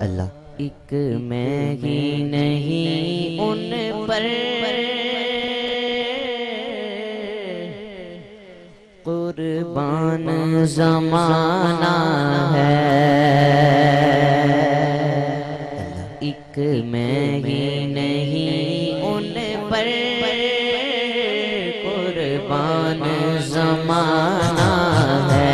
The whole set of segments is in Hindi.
अल्लाह। एक मैं ही नहीं उन पर कुर्बान ज़माना है। एक मैं ही नहीं उन पर कुर्बान ज़माना है।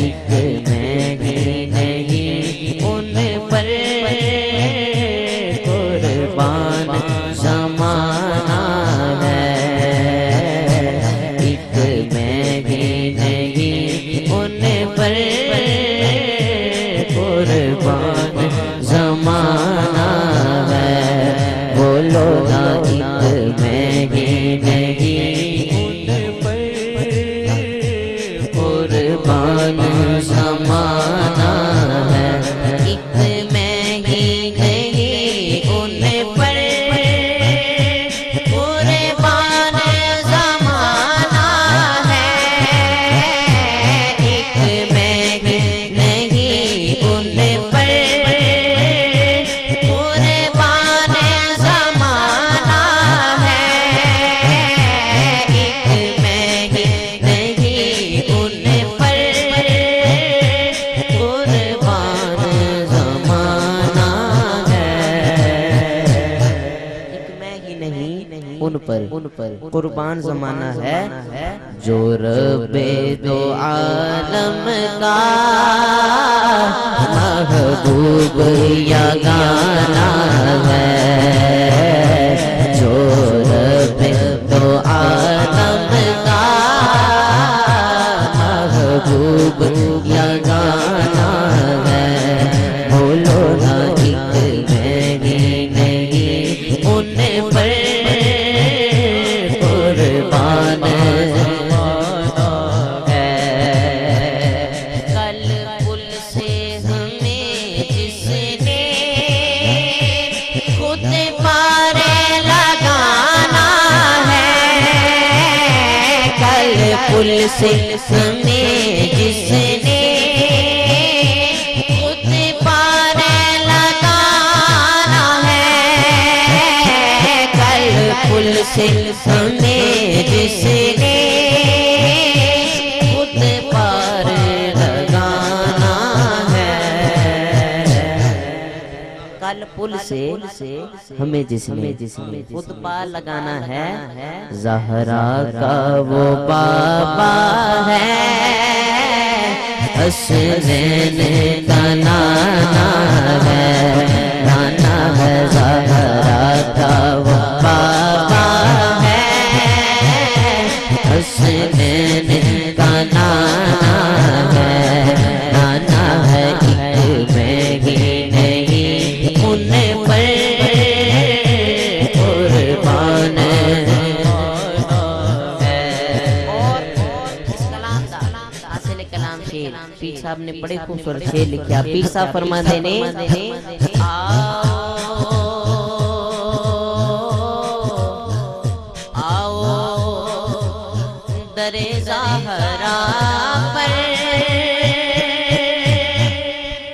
एक मैं ही नहीं उन पर कुर्बान ज़माना है। एक मैं ही नहीं उन पर कुर्बान ज़माना है। बोलो ना एक मैं ही नहीं उन पर कुर्बान ज़माना है। एक मैं ही नहीं उन पर कुर्बान ज़माना है। एक मैं ही नहीं उन पर कुर्बान ज़माना है। एक मैं ही नहीं उन पर कुर्बान ज़माना है। एक मैं ही नहीं उन पर कुर्बान ज़माना है। जो रब्बे दो आलम का महबूब या गाना है। जो रब्बे दो आलम का महबूब या गाना है। बोलो ना एक मैं ही नहीं उन पर कुर्बान है। कल पुल से हमें जिसने खुद पार लगाना है। कल पुल से हमें जिसने खुद पार लगाना है। कल पुल से हमें जिसने खुद पार लगाना है। कल पुल से हमें जिसने खुद पार लगाना है। ज़हरा का वो बाबा है, हसनैन का नाना है। नाना है ज़हरा का वो बाबा है, हसनैन का नाना है। नाना है एक मैं ही नहीं उन पर कुर्बान है। और इस कलाम दा हासिल कलाम शेर पीर साहब ने बड़े खूबसूरत शेर लिखा। पीर साहब फरमाते ने दरे ज़हरा पर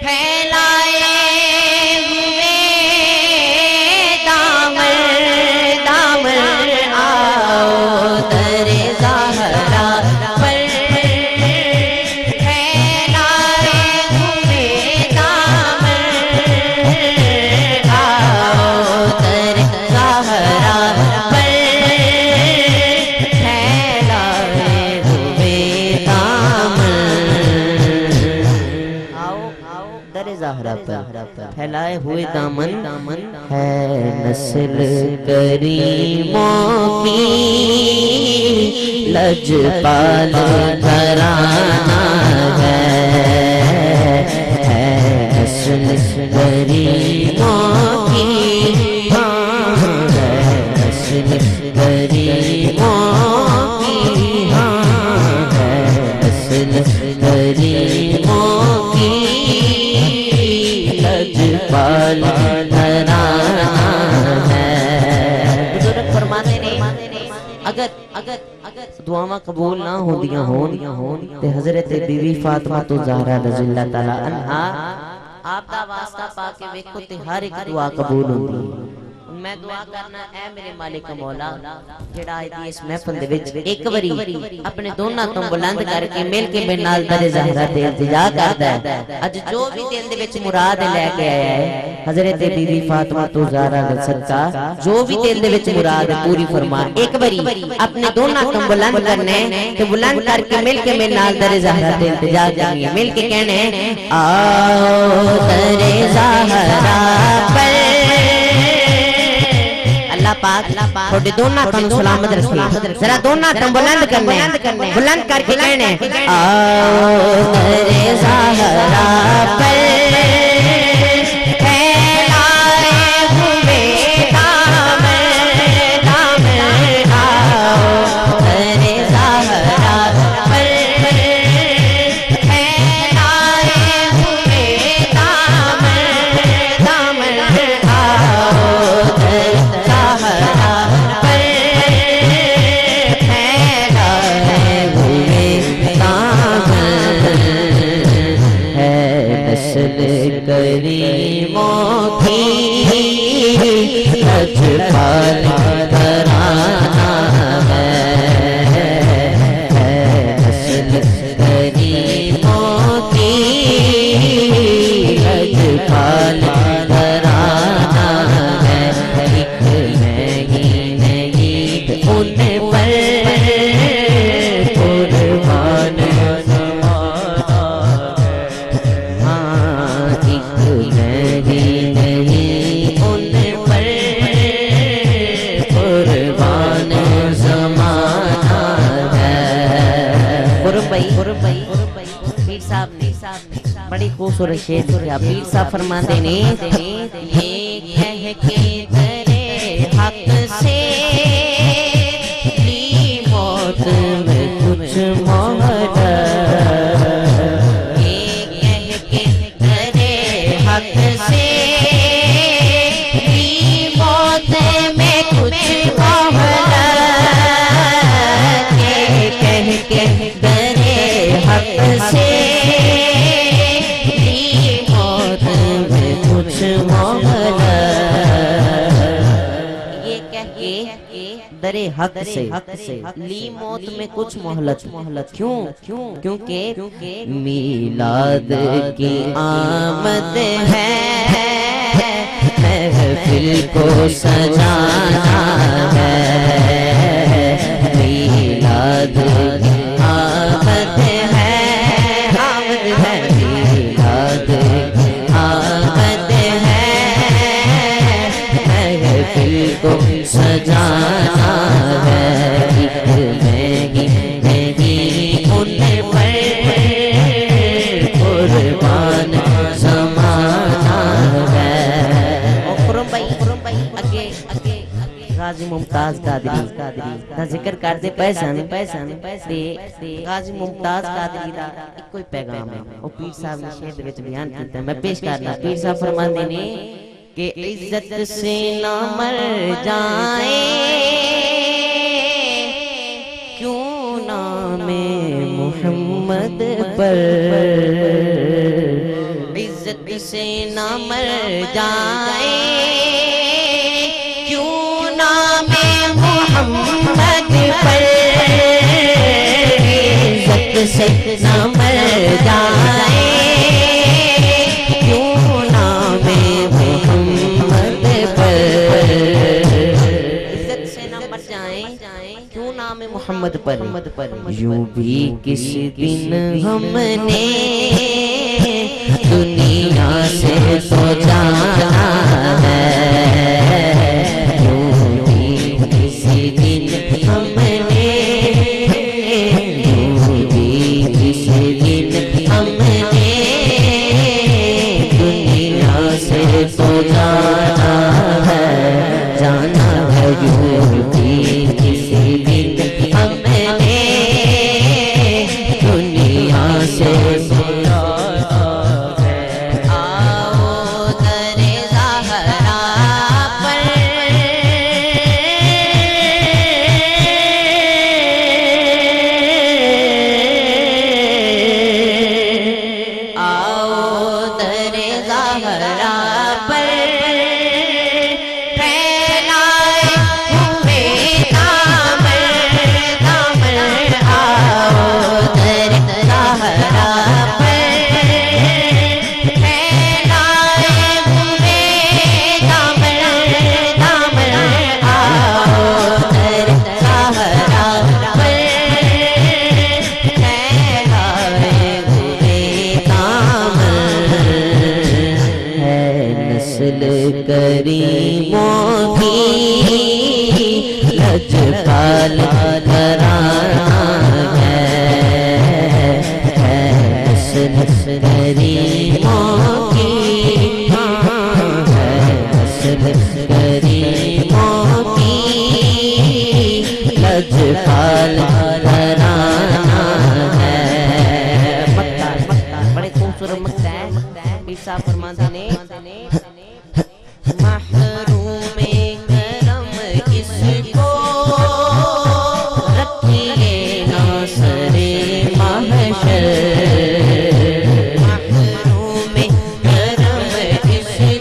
फैलाए हुए दामन दामन आओ। दरे ज़हरा पर फैलाए हुए दामन आओ। दरे ज़हरा पर ज़हरा पर फैलाए हुए दामन है। नस्ल करीमों की लजपाल घराना है। नस्ल करीमों की नस्ल करीमों की नस्ल करीमों की लजपाल घराना है। बुजुर्ग फरमाते ने अगर अगर अगर दुआवां कबूल ना होंदियां होन ते हजरत बीवी फातिमा तो ज़हरा रज़ियल्लाहु ताला अन्हा आप दा वास्ता पाके वेखो ते हर एक दुआ कबूल होंदी। मैं दुआ करना ऐ मेरे मालिक मौला जेड़ा इस महफिल दे विच एक बारी अपने दोनों तो बुलंद करके मिल के मेरे नाल दरे ज़हरा दे इल्तिजा करदा है। अज जो भी दिल दे विच मुराद लेके आया है हजरत बीबी फातिमा तो ज़हरा दा सदका जो भी दिल दे विच मुराद पूरी फरमा। एक बारी अपने दोनों तो बुलंद करने ते बुलंद करके मिल के मेरे नाल दरे ज़हरा दे इल्तिजा करनी है। मिल के कहने आओ दरे ज़हरा पर अल्लाह पाक थोड़े दोनों को सलामत रखे। जरा दोनों तुम बुलंद करने बुलंद करके कहने आओ दरे ज़हरा पर फैलाए हुए दामन दामन आओ दरे ज़हरा पर फैलाए हुए दामन दामन आओ दरे करीमों की अजपाल कराना है नस्ल करीमों की अजपाल कराना है। एक नहीं उन पर कुर्बान बड़ी खूबसूरत शेर लिखा। पीर साहब फरमाते ने ये कह के तेरे हक से ली मौत में कुछ मोहलत ये कह के तेरे हक से ली मौत में कुछ मोहलत ये कह के तेरे हक से दरे हक से ली मौत में कुछ मोहलत क्योंकि मीलाद की आमद है महफिल को सजाना है। मीलाद की आमद है मीलाद की आमद है महफिल को सजाना है। कुर्बान ज़माना है। गाजी मुमताज कादरी दा जिक्र करते पैसन गाजी मुमताज कादरी दा इको ही पैगाम है ओ पीर साहब ने शेर दे विच बयान कीता। मैं पेश करना। पीर साहब फरमांदे ने कि इज्जत से ना मर जाए क्यों नामे मोहम्मद पर इज्जत से ना मर जाए क्यों नामे मोहम्मद पर इज्जत से ना मर जाए क्यों नामे मोहम्मद पर इज्जत से ना मर जाए क्यों नामे मोहम्मद पर। यूं भी किस दिन हमने दुनिया से तो जाना है यूं भी किसी दिन हमने यूं भी किसी दिन हमने दुनिया से तो जाना है यूं भी किसी दिन हमने दुनिया से सहरा पर फैलाए हुए दामन दामन आओ दर सहरा पर फैलाए हुए दामन है नस्ल करीमों की लजपाल घराना है नस्ल करीमों की है नस्ल करीमों की लजपाल घराना है। मक्ता बड़े खूबसूरत मक्ता है। पीर साहब फरमाते ने महरूम करम इसको रखिए नासरे महशर महरूम करम इसको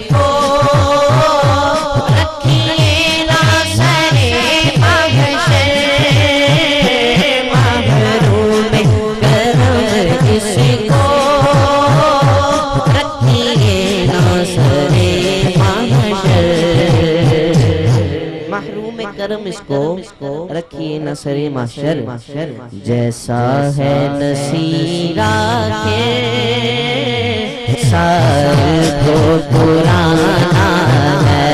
रखिए नासरे महशर महरूम करम इसको रखिए नासरे महरूम करम इसको रखिए नसरे माशर जैसा है नसीरा के सार को पुराना है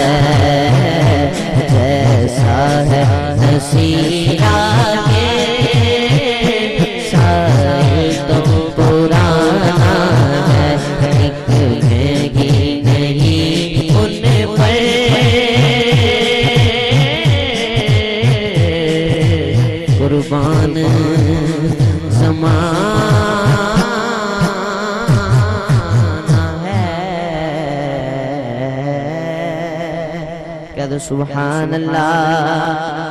जैसा है नसीरा के सार तो पुराना है एक महंगी नहीं उन पर कुर्बान ज़माना है। कह दो सुभान अल्लाह।